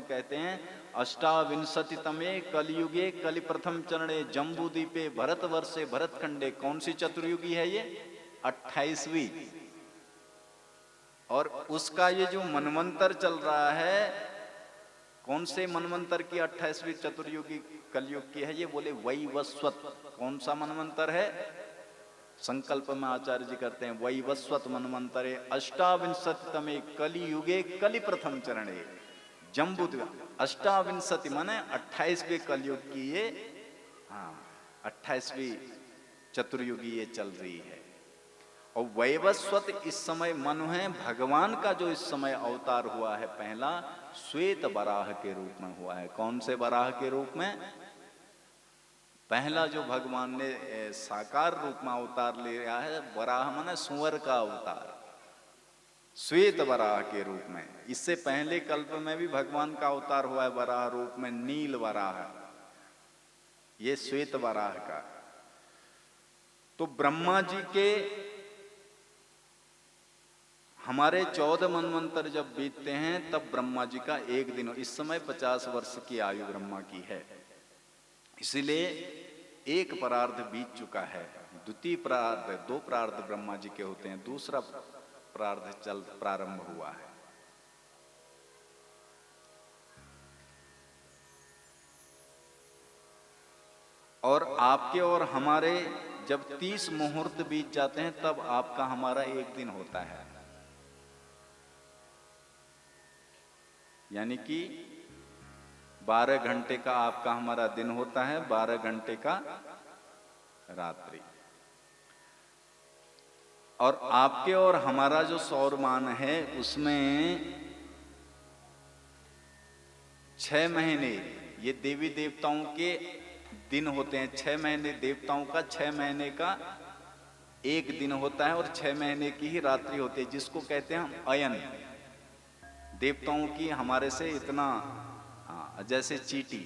कहते हैं अष्टाविंशतितमे कलयुगे कलि प्रथम चरणे जम्बूद्वीपे भरतवर्षे भरतखंडे। कौन सी चतुर्युगी है ये? 28वीं। और उसका ये जो मनवंतर चल रहा है, कौन से मनवंतर की 28वीं चतुर्युगी कलयुग की है ये? बोले वैवस्वत। कौन सा मनवंतर है? संकल्प में आचार्य जी करते हैं वैवस्वत मनवंतरे अष्टाविंशतितमे कलियुगे कलि प्रथम चरणे जम्बूद्वीप। अष्टाविंशति माने 28वें कलयुग की ये 28वीं चतुर्युगी ये चल रही है। और वैवस्वत इस समय मनु है, भगवान का जो इस समय अवतार हुआ है पहला, श्वेत वराह के रूप में हुआ है। कौन से वराह के रूप में? पहला जो भगवान ने साकार रूप में अवतार ले रहा है, वराह माने सुअर का अवतार, श्वेत वराह के रूप में। इससे पहले कल्प में भी भगवान का अवतार हुआ है वराह रूप में, नील वराह, ये श्वेत वराह का। तो ब्रह्मा जी के हमारे 14 मनवंतर जब बीतते हैं तब ब्रह्मा जी का एक दिन, इस समय 50 वर्ष की आयु ब्रह्मा की है। इसीलिए एक परार्ध बीत चुका है, द्वितीय परार्ध, 2 परार्ध ब्रह्मा जी के होते हैं, दूसरा परार्ध प्रारंभ हुआ है। और आपके और हमारे जब 30 मुहूर्त बीत जाते हैं तब आपका हमारा एक दिन होता है। यानी कि 12 घंटे का आपका हमारा दिन होता है, 12 घंटे का रात्रि। और आपके और हमारा जो सौरमान है उसमें 6 महीने ये देवी देवताओं के दिन होते हैं। 6 महीने देवताओं का, 6 महीने का एक दिन होता है और 6 महीने की ही रात्रि होती है, जिसको कहते हैं हम अयन। देवताओं की हमारे से इतना, जैसे चींटी,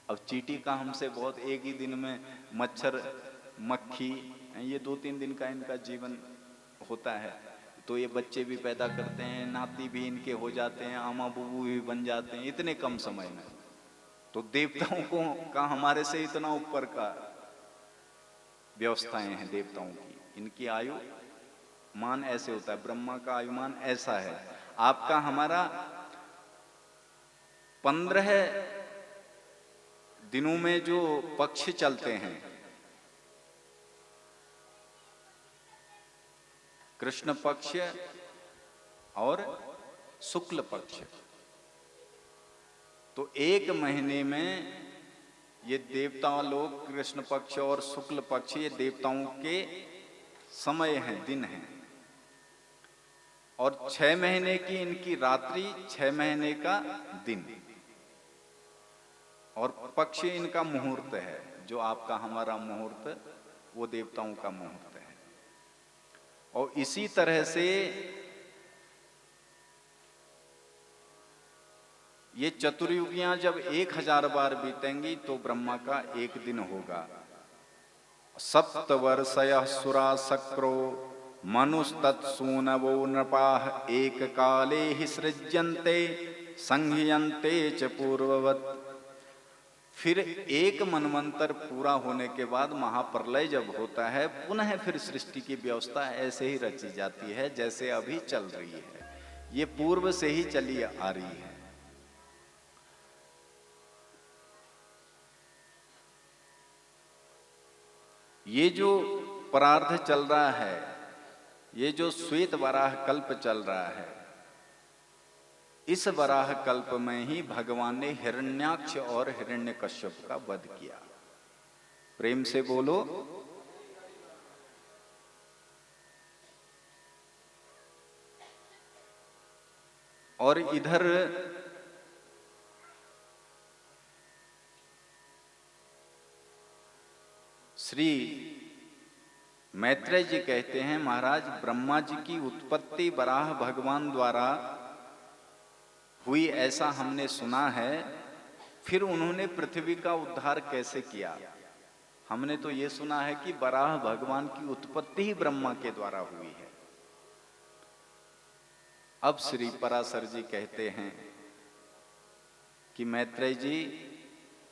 अब चींटी का हमसे बहुत, एक ही दिन में मच्छर मक्खी ये 2-3 दिन का इनका जीवन होता है। तो ये बच्चे भी पैदा करते हैं, नाती भी इनके हो जाते हैं, आमा बुबू भी बन जाते हैं इतने कम समय में। तो देवताओं को का हमारे से इतना ऊपर का व्यवस्थाएं हैं देवताओं की। इनकी आयु मान ऐसे होता है, ब्रह्मा का आयुमान ऐसा है। आपका हमारा 15 दिनों में जो पक्ष चलते हैं, कृष्ण पक्ष और शुक्ल पक्ष, तो एक महीने में ये देवता लोग, कृष्ण पक्ष और शुक्ल पक्ष, ये देवताओं के समय हैं, दिन हैं। और 6 महीने की इनकी रात्रि, 6 महीने का दिन, और पक्ष इनका मुहूर्त है। जो आपका हमारा मुहूर्त वो देवताओं का मुहूर्त है। और इसी तरह से ये चतुर्युगियां जब 1000 बार बीतेंगी तो ब्रह्मा का एक दिन होगा। सप्तवर्षयः सुरा शक्रो मनुस्तत्सूनवो नृपाः एक काले हि सृज्यन्ते संह्यन्ते च पूर्ववत्। फिर एक मनवंतर पूरा होने के बाद महाप्रलय जब होता है, पुनः फिर सृष्टि की व्यवस्था ऐसे ही रची जाती है जैसे अभी चल रही है। ये पूर्व से ही चली आ रही है। ये जो परार्ध चल रहा है, ये जो श्वेत वराह कल्प चल रहा है, इस वराह कल्प में ही भगवान ने हिरण्याक्ष और हिरण्यकश्यप का वध किया। प्रेम से बोलो। और इधर श्री मैत्रेय जी कहते हैं, महाराज ब्रह्मा जी की उत्पत्ति वराह भगवान द्वारा हुई ऐसा हमने सुना है, फिर उन्होंने पृथ्वी का उद्धार कैसे किया? हमने तो ये सुना है कि वराह भगवान की उत्पत्ति ही ब्रह्मा के द्वारा हुई है। अब श्री पराशर जी कहते हैं कि मैत्रेय जी,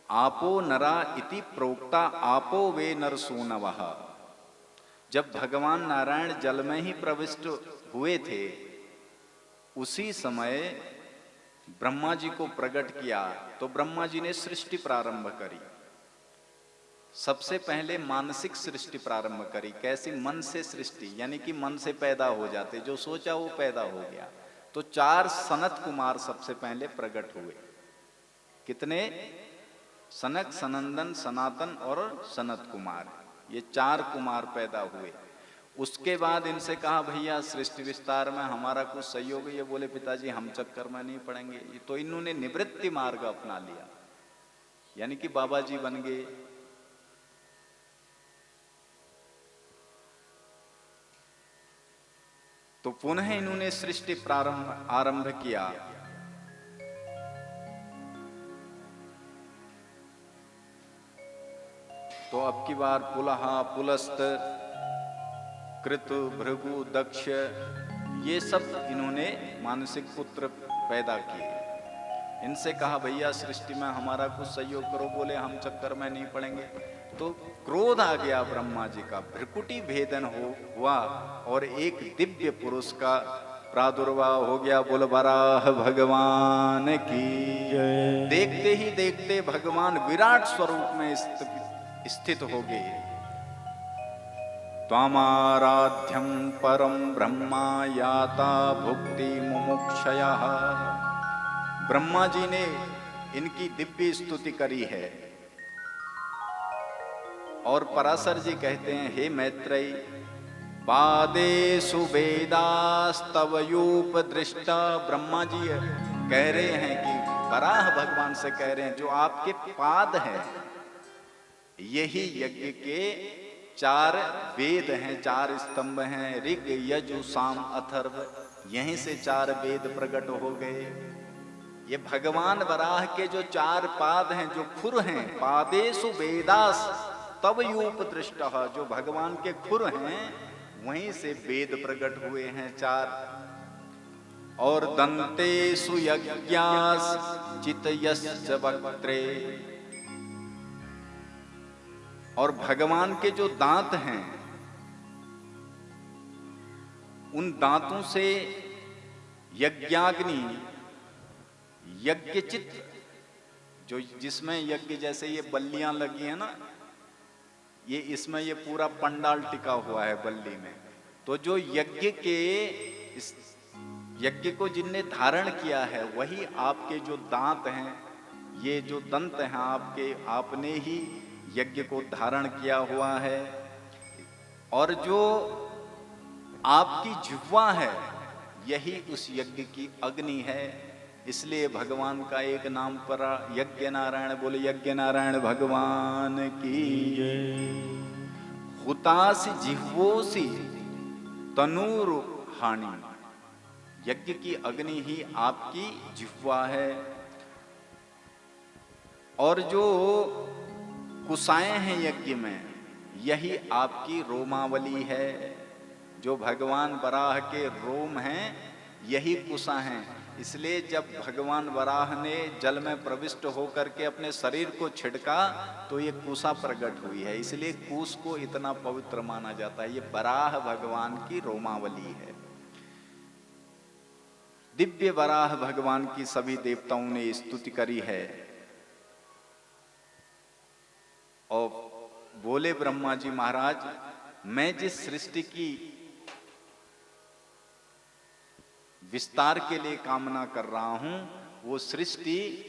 आपो नरा इति प्रोक्ता आपो वे नरसूनवः। जब भगवान नारायण जल में ही प्रविष्ट हुए थे, उसी समय ब्रह्मा जी को प्रकट किया तो ब्रह्मा जी ने सृष्टि प्रारंभ करी। सबसे पहले मानसिक सृष्टि प्रारंभ करी। कैसी? मन से सृष्टि, यानी कि मन से पैदा हो जाते, जो सोचा वो पैदा हो गया। तो 4 सनत कुमार सबसे पहले प्रकट हुए। कितने? सनक, सनंदन, सनातन और सनत कुमार, ये 4 कुमार पैदा हुए। उसके बाद इनसे कहा भैया सृष्टि विस्तार में हमारा कुछ सहयोग। ये बोले पिताजी हम चक्कर में नहीं पड़ेंगे। तो इन्होंने निवृत्ति मार्ग अपना लिया, यानी कि बाबा जी बन गए। तो पुनः इन्होंने सृष्टि आरंभ किया। तो अब की बार पुलह, पुलस्त, कृत, भृगु, दक्ष, ये सब इन्होंने मानसिक पुत्र पैदा किए। इनसे कहा भैया सृष्टि में हमारा कुछ सहयोग करो। बोले हम चक्कर में नहीं पड़ेंगे। तो क्रोध आ गया ब्रह्मा जी का, भ्रिकुटी भेदन हुआ और एक दिव्य पुरुष का प्रादुर्भाव हो गया। बोल वराह भगवान की। देखते ही देखते भगवान विराट स्वरूप में स्थित हो गए। त्वामाराध्यं परम ब्रह्मा याता भुक्ति मुमुक्षयः। ब्रह्मा जी ने इनकी दिव्य स्तुति करी है। और पराशर जी कहते हैं, हे मैत्रेय, पादेषु वेदास्तवयूप दृष्टा। ब्रह्मा जी कह रहे हैं कि वराह भगवान से कह रहे हैं, जो आपके पाद हैं यही यज्ञ के 4 वेद हैं, 4 स्तंभ हैं। ऋग, यजु, साम, अथर्व, यहीं से 4 वेद प्रकट हो गए। ये भगवान वराह के जो 4 पाद हैं, जो खुर हैं, पादेषु वेदास तव यूप दृष्ट, जो भगवान के खुर हैं वहीं से वेद प्रकट हुए हैं 4। और दंतेषु यज्ञास चितयश्च वक्त्रे। और भगवान के जो दांत हैं, उन दांतों से यज्ञाग्नि, यज्ञचित, जो जिसमें यज्ञ, जैसे ये बल्लियां लगी है ना, ये इसमें ये पूरा पंडाल टिका हुआ है बल्ली में। तो जो यज्ञ के, इस यज्ञ को जिनने धारण किया है वही आपके जो दांत हैं, ये जो दंत हैं आपके, आपने ही यज्ञ को धारण किया हुआ है। और जो आपकी जिह्वा है यही उस यज्ञ की अग्नि है। इसलिए भगवान का एक नाम पर यज्ञ नारायण। बोले यज्ञ नारायण भगवान की। हुतासि जिह्वोसि तनूर हानि। यज्ञ की अग्नि ही आपकी जिह्वा है। और जो कुशाएं हैं यज्ञ में, यही आपकी रोमावली है। जो भगवान वराह के रोम हैं यही कुशा हैं। इसलिए जब भगवान वराह ने जल में प्रविष्ट होकर के अपने शरीर को छिड़का तो ये कुशा प्रकट हुई है। इसलिए कुश को इतना पवित्र माना जाता है। ये वराह भगवान की रोमावली है। दिव्य वराह भगवान की सभी देवताओं ने स्तुति करी है। और बोले ब्रह्मा जी महाराज, मैं जिस सृष्टि की विस्तार के लिए कामना कर रहा हूं, वो सृष्टि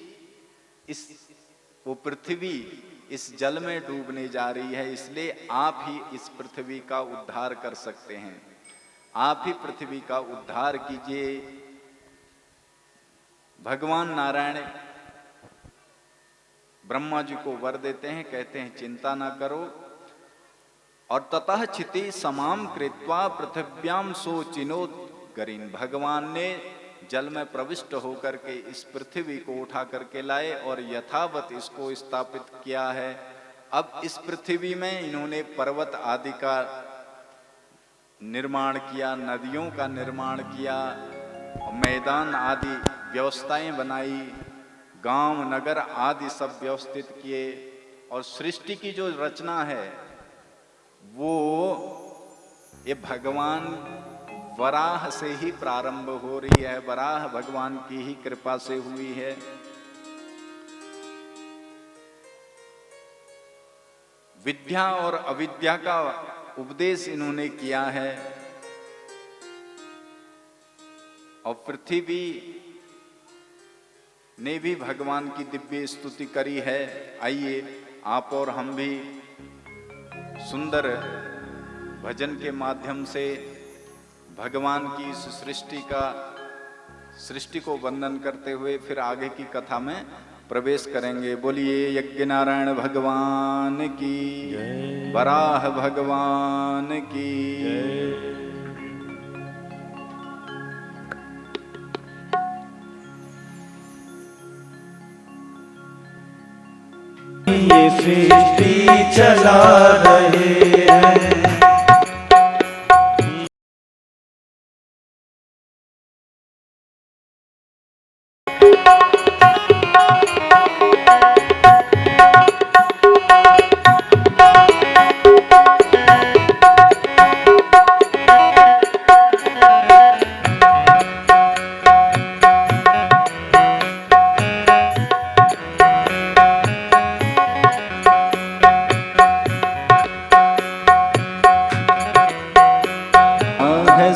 वो पृथ्वी इस जल में डूबने जा रही है। इसलिए आप ही इस पृथ्वी का उद्धार कर सकते हैं। आप ही पृथ्वी का उद्धार कीजिए। भगवान नारायण ब्रह्मा जी को वर देते हैं, कहते हैं चिंता ना करो। और ततः चिति समाम कृत्वा पृथिव्याम सो चिनोद गरीन। भगवान ने जल में प्रविष्ट होकर के इस पृथ्वी को उठा करके लाए और यथावत इसको स्थापित किया है। अब इस पृथ्वी में इन्होंने पर्वत आदि का निर्माण किया, नदियों का निर्माण किया, मैदान आदि व्यवस्थाएं बनाई, गांव नगर आदि सब व्यवस्थित किए, और सृष्टि की जो रचना है वो ये भगवान वराह से ही प्रारंभ हो रही है, वराह भगवान की ही कृपा से हुई है। विद्या और अविद्या का उपदेश इन्होंने किया है, और पृथ्वी ने भी भगवान की दिव्य स्तुति करी है। आइए आप और हम भी सुंदर भजन के माध्यम से भगवान की इस सृष्टि को वंदन करते हुए फिर आगे की कथा में प्रवेश करेंगे। बोलिए यज्ञ नारायण भगवान की जय, वराह भगवान की जय। ये सृष्टि चला रहे हैं,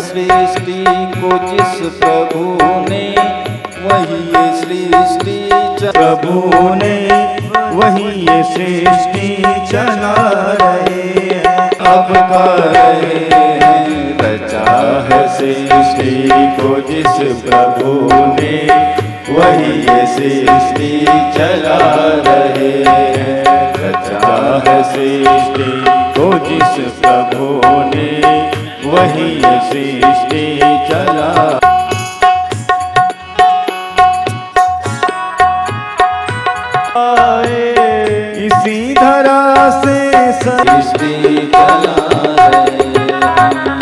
सृष्टि को जिस प्रभु ने वही ये सृष्टि प्रभु ने वही ये सृष्टि चला रहे हैं। अब कर रहे हैं, रचा है सृष्टि को जिस प्रभु ने वही ये सृष्टि चला रहे हैं। रचा है सृष्टि को जिस प्रभु ने वही ये सृष्टि चला। इसी धरा से सृष्टि चला रहे हैं।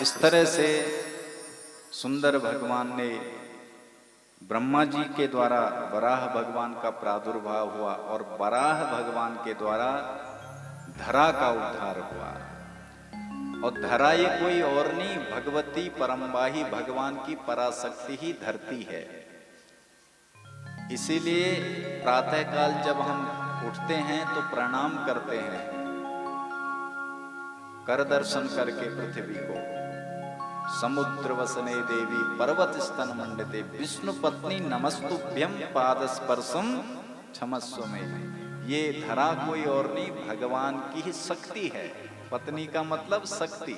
इस तरह से सुंदर भगवान ने ब्रह्मा जी के द्वारा वराह भगवान का प्रादुर्भाव हुआ, और वराह भगवान के द्वारा धरा का उद्धार हुआ। और धरा ये कोई और नहीं, भगवती परमबाही भगवान की पराशक्ति ही धरती है। इसीलिए प्रातःकाल जब हम उठते हैं तो प्रणाम करते हैं, कर दर्शन करके पृथ्वी को। समुद्र वसने देवी पर्वत स्तन मंडते विष्णु पत्नी नमस्तुभ्यम पाद स्पर्शम क्षमस्व में। ये धरा कोई और नहीं, भगवान की ही शक्ति है। पत्नी का मतलब शक्ति,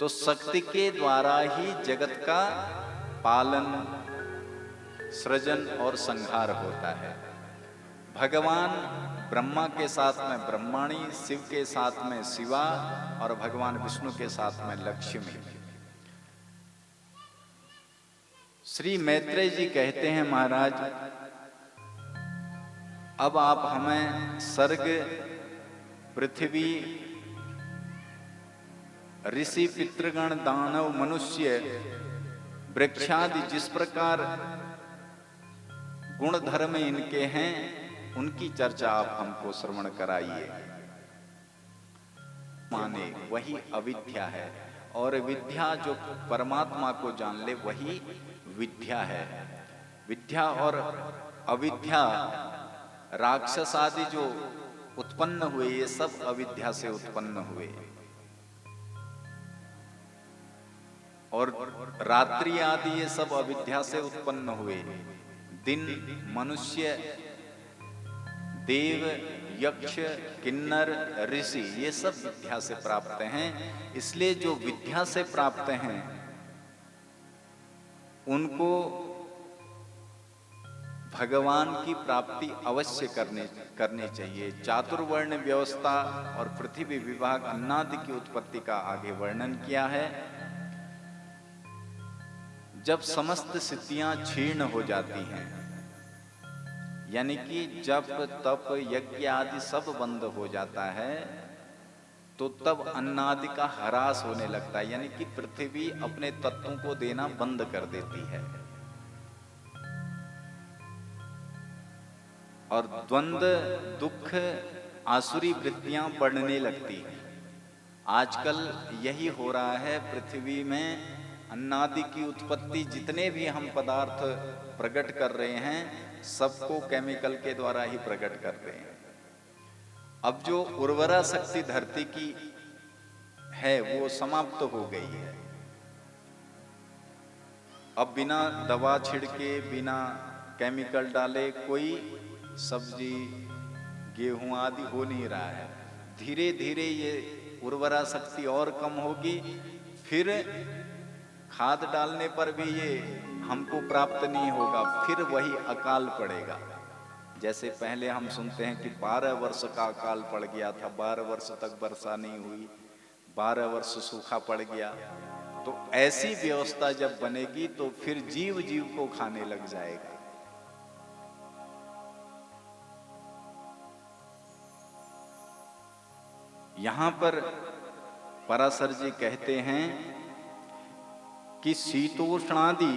तो शक्ति के द्वारा ही जगत का पालन, सृजन और संहार होता है। भगवान ब्रह्मा के साथ में ब्रह्माणी, शिव के साथ में शिवा, और भगवान विष्णु के साथ में लक्ष्मी। श्री मैत्रेय जी कहते हैं, महाराज अब आप हमें स्वर्ग, पृथ्वी, ऋषि, पितृगण, दानव, मनुष्य, वृक्षादि जिस प्रकार गुण धर्म इनके हैं उनकी चर्चा आप हमको श्रवण कराइए। माने वही अविद्या है, और विद्या जो परमात्मा को जान ले वही विद्या है। विद्या और अविद्या, राक्षस आदि जो उत्पन्न हुए ये सब अविद्या से उत्पन्न हुए, और रात्रि आदि ये सब अविद्या से उत्पन्न हुए। दिन मनुष्य, देव, यक्ष, किन्नर, ऋषि ये सब विद्या से प्राप्त हैं। इसलिए जो विद्या से प्राप्त हैं उनको भगवान की प्राप्ति अवश्य करनी चाहिए। चातुर्वर्ण व्यवस्था और पृथ्वी विभाग अन्नादि की उत्पत्ति का आगे वर्णन किया है। जब समस्त सिद्धियां क्षीण हो जाती हैं, यानी कि जब तप यज्ञ आदि सब बंद हो जाता है, तो तब अन्नादि का ह्रास होने लगता है, यानी कि पृथ्वी अपने तत्वों को देना बंद कर देती है। और द्वंद्व, दुख, आसुरी वृत्तियां बढ़ने लगती हैं। आजकल यही हो रहा है पृथ्वी में। अन्नादि की उत्पत्ति, जितने भी हम पदार्थ प्रकट कर रहे हैं, सबको केमिकल के द्वारा ही प्रकट कर रहे हैं। अब जो उर्वरा शक्ति धरती की है वो समाप्त हो गई है। अब बिना दवा छिड़के, बिना केमिकल डाले कोई सब्जी, गेहूं आदि हो नहीं रहा है। धीरे धीरे ये उर्वरा शक्ति और कम होगी, फिर खाद डालने पर भी ये हमको प्राप्त नहीं होगा, फिर वही अकाल पड़ेगा। जैसे पहले हम सुनते हैं कि 12 वर्ष का अकाल पड़ गया था, 12 वर्ष तक वर्षा नहीं हुई, 12 वर्ष सूखा पड़ गया। तो ऐसी व्यवस्था जब बनेगी तो फिर जीव जीव को खाने लग जाएगा। यहां पर पराशर जी कहते हैं कि शीतोष्णादि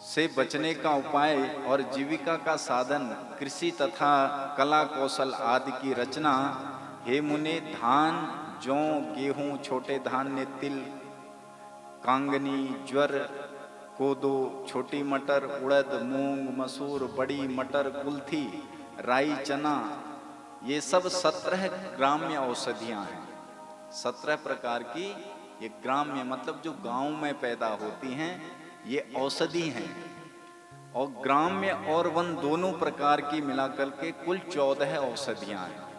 से बचने का उपाय और जीविका का साधन कृषि तथा कला कौशल आदि की रचना। हे मुने, धान, जौ, गेहूं, छोटे धान्य, तिल, कांगनी, ज्वर, कोदो, छोटी मटर, उड़द, मूंग, मसूर, बड़ी मटर, कुल्थी, राई, चना, ये सब 17 ग्राम्य औषधियां हैं। 17 प्रकार की ये ग्राम्य मतलब जो गांव में पैदा होती हैं, ये औषधि हैं। और ग्राम्य और वन दोनों प्रकार की मिलाकर के कुल 14 औषधियां हैं।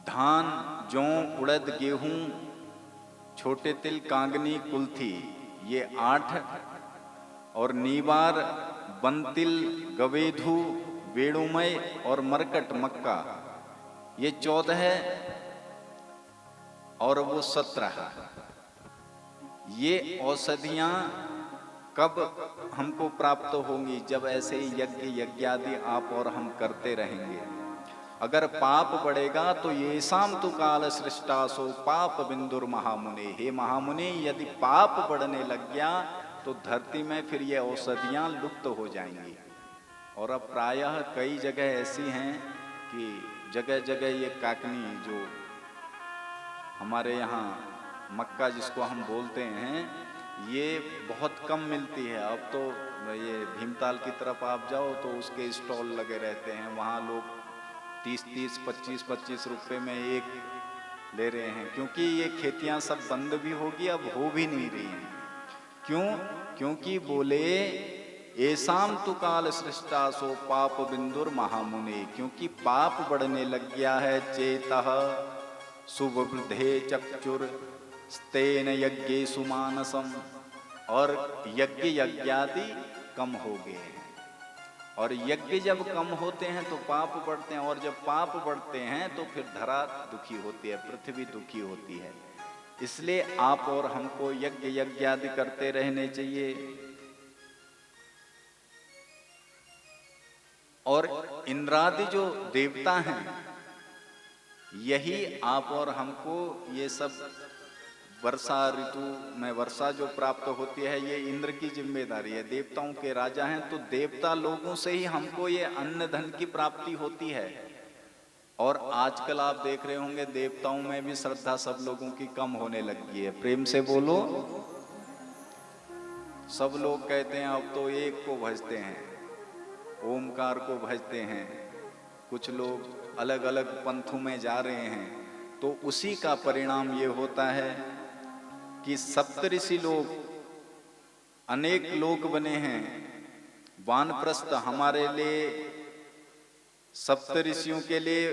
धान, जौ, उड़द, गेहूं, छोटे तिल, कांगनी, कुल्थी, ये 8, और नीवार, बंतिल, गवेधु, बेड़ुमय और मरकट, मक्का, ये 14 और वो 17। ये औषधियां कब हमको प्राप्त होंगी? जब ऐसे ही यज्ञ यज्ञादि आप और हम करते रहेंगे। अगर पाप बढ़ेगा तो ये शाम तु काल सृष्टासो पाप बिंदुर महामुने। हे महामुने, यदि पाप बढ़ने लग गया तो धरती में फिर ये औषधियां लुप्त हो जाएंगी। और अब प्रायः कई जगह ऐसी हैं कि जगह जगह ये काकनी, जो हमारे यहाँ मक्का जिसको हम बोलते हैं, ये बहुत कम मिलती है। अब तो ये भीमताल की तरफ आप जाओ तो उसके स्टॉल लगे रहते हैं, वहाँ लोग 30-30, 25-25 रुपए में एक ले रहे हैं। क्योंकि ये खेतियाँ सब बंद भी होगी, अब हो भी नहीं रही हैं। क्यों? क्योंकि बोले ऐसाम तु काल सृष्टा सो पाप बिंदुर महामुने। क्योंकि पाप बढ़ने लग गया है। चेतः शुभ वृद्धे चक्षुर स्तेन यज्ञे सुमानसम, और यज्ञ यज्ञादि कम हो गए हैं। और यज्ञ जब कम होते हैं तो पाप बढ़ते हैं, और जब पाप बढ़ते हैं तो फिर धरा दुखी होती है, पृथ्वी दुखी होती है। इसलिए आप और हमको यज्ञ यज्ञादि करते रहने चाहिए। और इंद्रादि जो देवता हैं, यही आप और हमको ये सब वर्षा ऋतु में वर्षा जो प्राप्त होती है, ये इंद्र की जिम्मेदारी है। देवताओं के राजा हैं तो देवता लोगों से ही हमको ये अन्न धन की प्राप्ति होती है। और आजकल आप देख रहे होंगे देवताओं में भी श्रद्धा सब लोगों की कम होने लगी है। प्रेम से बोलो। सब लोग कहते हैं अब तो एक को भजते हैं, ओमकार को भजते हैं। कुछ लोग अलग अलग पंथों में जा रहे हैं। तो उसी का परिणाम ये होता है कि सप्तऋषि लोग, अनेक लोक बने हैं। वानप्रस्थ हमारे लिए, सप्तऋषियों के लिए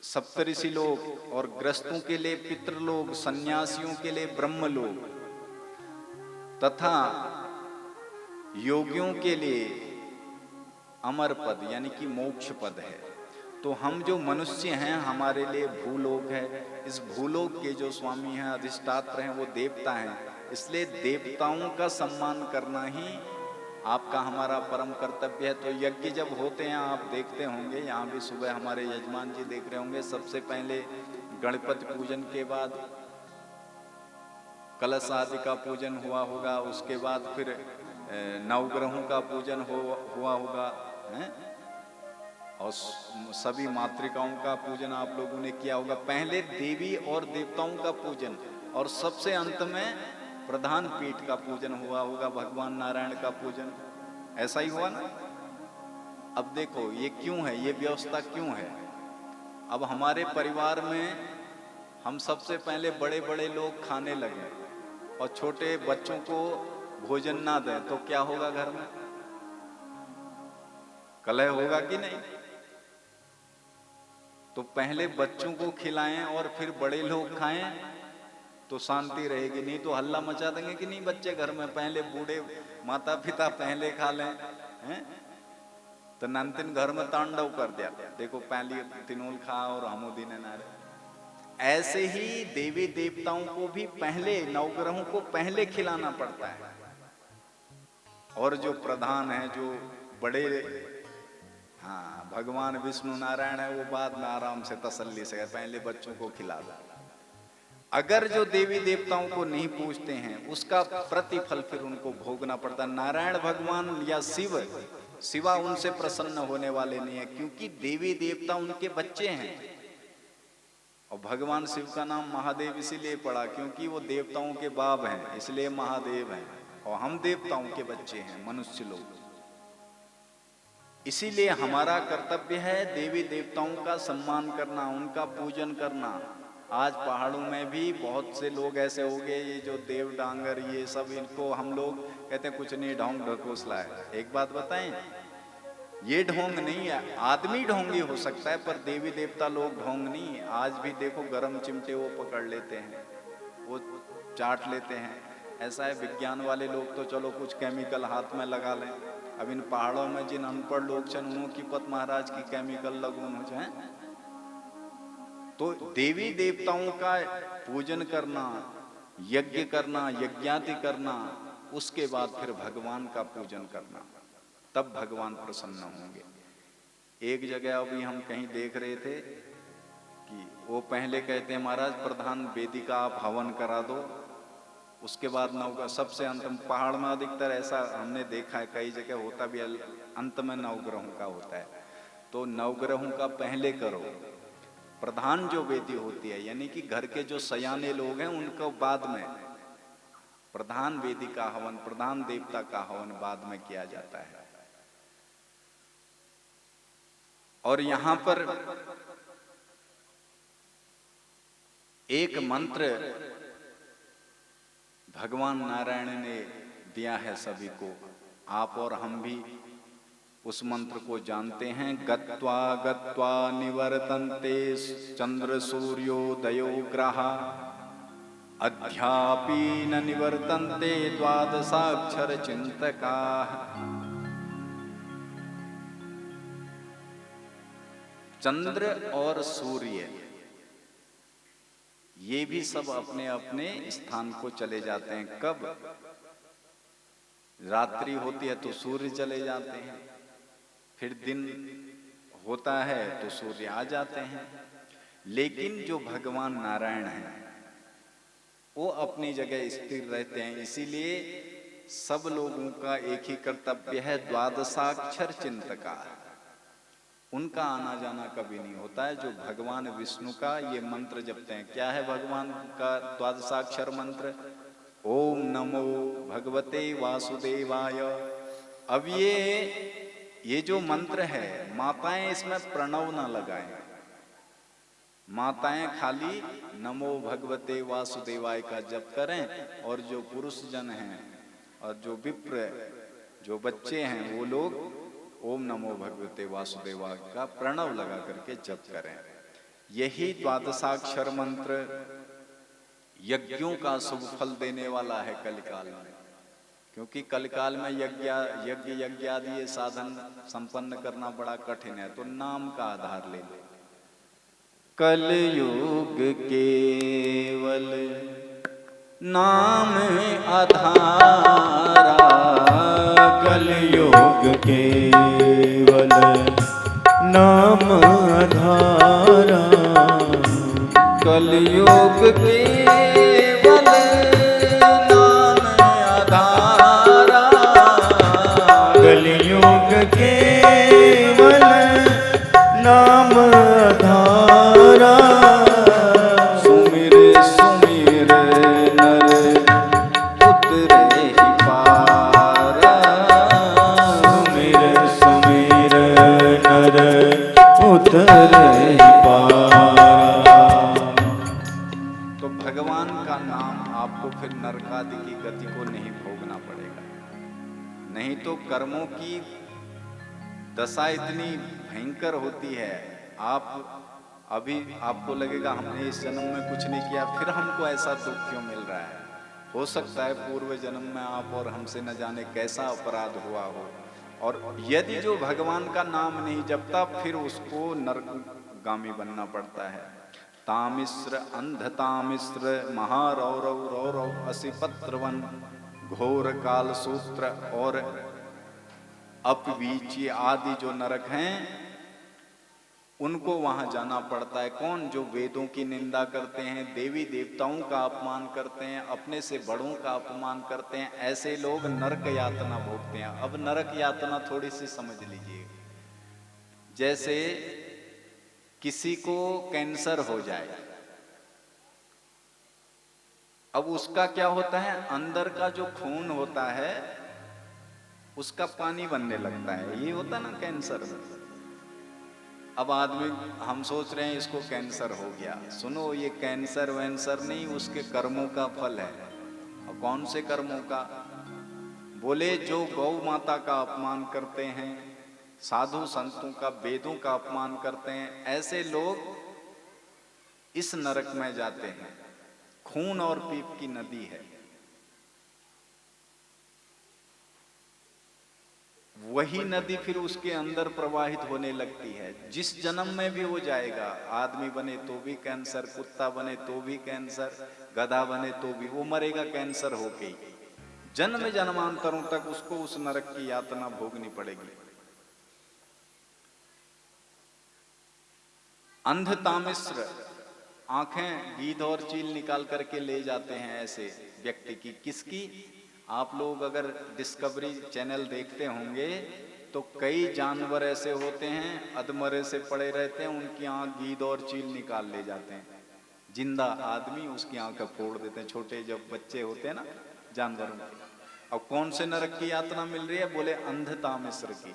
सप्तऋषि लोग, और ग्रस्तों के लिए पितृलोक, सन्यासियों के लिए ब्रह्मलोक, तथा योगियों के लिए अमर पद यानी कि मोक्ष पद है। तो हम जो मनुष्य हैं हमारे लिए भूलोक है। इस भूलोक के जो स्वामी हैं, अधिष्ठात्र हैं, वो देवता हैं। इसलिए देवताओं का सम्मान करना ही आपका हमारा परम कर्तव्य है। तो यज्ञ जब होते हैं, आप देखते होंगे, यहाँ भी सुबह हमारे यजमान जी देख रहे होंगे, सबसे पहले गणपति पूजन के बाद कलश आदि का पूजन हुआ होगा। उसके बाद फिर नवग्रहों का पूजन हुआ होगा हैं, और सभी मातृकाओं का पूजन आप लोगों ने किया होगा। पहले देवी और देवताओं का पूजन और सबसे अंत में प्रधान पीठ का पूजन हुआ होगा, भगवान नारायण का पूजन। ऐसा ही हुआ ना। अब देखो ये क्यों है, ये व्यवस्था क्यों है। अब हमारे परिवार में हम सबसे पहले बड़े बड़े लोग खाने लगे और छोटे बच्चों को भोजन ना दें तो क्या होगा, घर में कलह होगा कि नहीं। तो पहले बच्चों को खिलाएं और फिर बड़े लोग खाएं तो शांति रहेगी, नहीं तो हल्ला मचा देंगे कि नहीं बच्चे घर में, पहले बूढ़े माता पिता पहले खा लें हैं, तो नंतिन घर में तांडव कर दिया, देखो पहले तिनोल खा और हमोदी ने नारे। ऐसे ही देवी देवताओं को भी पहले, नवग्रहों को पहले खिलाना पड़ता है, और जो प्रधान है, जो बड़े, हाँ भगवान विष्णु नारायण है, वो बाद में आराम से तसल्ली से पहले बच्चों को खिला दे। अगर जो देवी देवताओं को नहीं पूजते हैं उसका प्रतिफल फिर उनको भोगना पड़ता। नारायण भगवान या शिवा उनसे प्रसन्न होने वाले नहीं है, क्योंकि देवी देवता उनके बच्चे हैं। और भगवान शिव का नाम महादेव इसीलिए पड़ा क्योंकि वो देवताओं के बाप हैं, इसलिए महादेव हैं, और हम देवताओं के बच्चे हैं, मनुष्य लोग। इसीलिए हमारा कर्तव्य है देवी देवताओं का सम्मान करना, उनका पूजन करना। आज पहाड़ों में भी बहुत से लोग ऐसे हो गए, ये जो देव डांगर ये सब, इनको हम लोग कहते हैं कुछ नहीं, ढोंग ढकोसला है। एक बात बताएं, ये ढोंग नहीं है, आदमी ढोंगी हो सकता है पर देवी देवता लोग ढोंग नहीं। आज भी देखो गरम चिमटे वो पकड़ लेते हैं, वो चाट लेते हैं। ऐसा है, विज्ञान वाले लोग तो चलो कुछ केमिकल हाथ में लगा लें। अब इन पहाड़ों में जिन अनपढ़ लोग छन उन्हों की पत महाराज की केमिकल लगून हो जाए। तो देवी देवताओं का पूजन करना, यज्ञ करना, यज्ञाति करना, उसके बाद फिर भगवान का पूजन करना, तब भगवान प्रसन्न होंगे। एक जगह अभी हम कहीं देख रहे थे कि वो पहले कहते हैं महाराज प्रधान वेदिका आप हवन करा दो, उसके बाद नवग्रह, सबसे अंत में पहाड़ में अधिकतर ऐसा हमने देखा है, कई जगह होता भी अंत में नवग्रहों का होता है। तो नवग्रहों का पहले करो, प्रधान जो वेदी होती है यानी कि घर के जो सयाने लोग हैं उनको बाद में, प्रधान वेदी का हवन, प्रधान देवता का हवन बाद में किया जाता है। और यहां पर एक मंत्र भगवान नारायण ने दिया है सभी को, आप और हम भी उस मंत्र को जानते हैं। गत्वा गत्वा निवर्तन्ते चंद्र सूर्योदयो ग्रहा अध्यापि न निवर्तन्ते द्वादशाक्षर चिंतका। चंद्र और सूर्य ये भी सब अपने अपने स्थान को चले जाते हैं। कब रात्रि होती है तो सूर्य चले जाते हैं, फिर दिन होता है तो सूर्य आ जाते हैं। लेकिन जो भगवान नारायण हैं वो अपनी जगह स्थिर रहते हैं। इसीलिए सब लोगों का एक ही कर्तव्य है, द्वादशाक्षर चिंतका। उनका आना जाना कभी नहीं होता है। जो भगवान विष्णु का ये मंत्र जपते हैं, क्या है भगवान का द्वादशाक्षर मंत्र? ओम नमो भगवते वासुदेवाय। अब ये जो मंत्र है, माताएं इसमें प्रणव ना लगाएं। माताएं खाली नमो भगवते वासुदेवाय का जप करें, और जो पुरुष जन हैं और जो विप्र, जो बच्चे हैं, वो लोग ओम नमो भगवते वासुदेवाय का प्रणव लगा करके जप करें। यही द्वादशाक्षर मंत्र यज्ञों का शुभ फल देने वाला है कलिकाल में, क्योंकि कलिकाल में यज्ञ आदि ये साधन संपन्न करना बड़ा कठिन है। तो नाम का आधार ले लो। कलयुग केवल नाम आधारा, कलयुग केवल नाम आधारा, कलयुग केवल नाम आधारा, नहीं तो कर्मों की दशा इतनी भयंकर होती है। आप अभी आपको लगेगा हमने इस जन्म में कुछ नहीं किया, फिर हमको ऐसा दुख क्यों मिल रहा है। हो सकता है पूर्व जन्म में आप और हमसे न जाने कैसा अपराध हुआ हो, और यदि जो भगवान का नाम नहीं जपता फिर उसको नरकगामी बनना पड़ता है। तामिश्र अंध तामिश्र महारौरव रौरव असिपत्रवन घोर काल सूत्र और अपवीची आदि जो नरक हैं उनको वहां जाना पड़ता है। कौन? जो वेदों की निंदा करते हैं, देवी देवताओं का अपमान करते हैं, अपने से बड़ों का अपमान करते हैं, ऐसे लोग नरक यातना भोगते हैं। अब नरक यातना थोड़ी सी समझ लीजिए। जैसे किसी को कैंसर हो जाए, अब उसका क्या होता है, अंदर का जो खून होता है उसका पानी बनने लगता है, ये होता ना कैंसर। अब आदमी, हम सोच रहे हैं इसको कैंसर हो गया। सुनो, ये कैंसर वैंसर नहीं, उसके कर्मों का फल है। और कौन से कर्मों का? बोले जो गौ माता का अपमान करते हैं, साधु संतों का, वेदों का अपमान करते हैं, ऐसे लोग इस नरक में जाते हैं। खून और पीप की नदी है, वही नदी फिर उसके अंदर प्रवाहित होने लगती है। जिस जन्म में भी वो जाएगा, आदमी बने तो भी कैंसर, कुत्ता बने तो भी कैंसर, गधा बने तो भी वो मरेगा कैंसर होके ही। जन्म जन्मांतरों तक उसको उस नरक की यातना भोगनी पड़ेगी। अंध तामिश्र, आंखें गीध और चील निकाल करके ले जाते हैं ऐसे व्यक्ति की। किसकी? आप लोग अगर डिस्कवरी चैनल देखते होंगे तो कई जानवर ऐसे होते हैं अधमरे से पड़े रहते हैं, उनकी आंख गीध और चील निकाल ले जाते हैं। जिंदा आदमी उसकी आंखें फोड़ देते हैं, छोटे जब बच्चे होते हैं ना जानवरों के। अब कौन से नरक की यातना मिल रही है? बोले अंधता मिश्र की।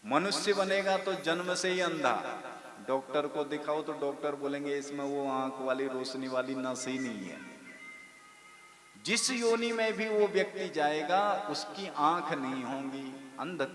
मनुष्य बनेगा तो जन्म से ही अंधा, डॉक्टर को दिखाओ तो डॉक्टर बोलेंगे इसमें वो आंख वाली रोशनी वाली नस ही नहीं है। जिस योनि में भी वो व्यक्ति जाएगा उसकी आंख नहीं होंगी, अंधता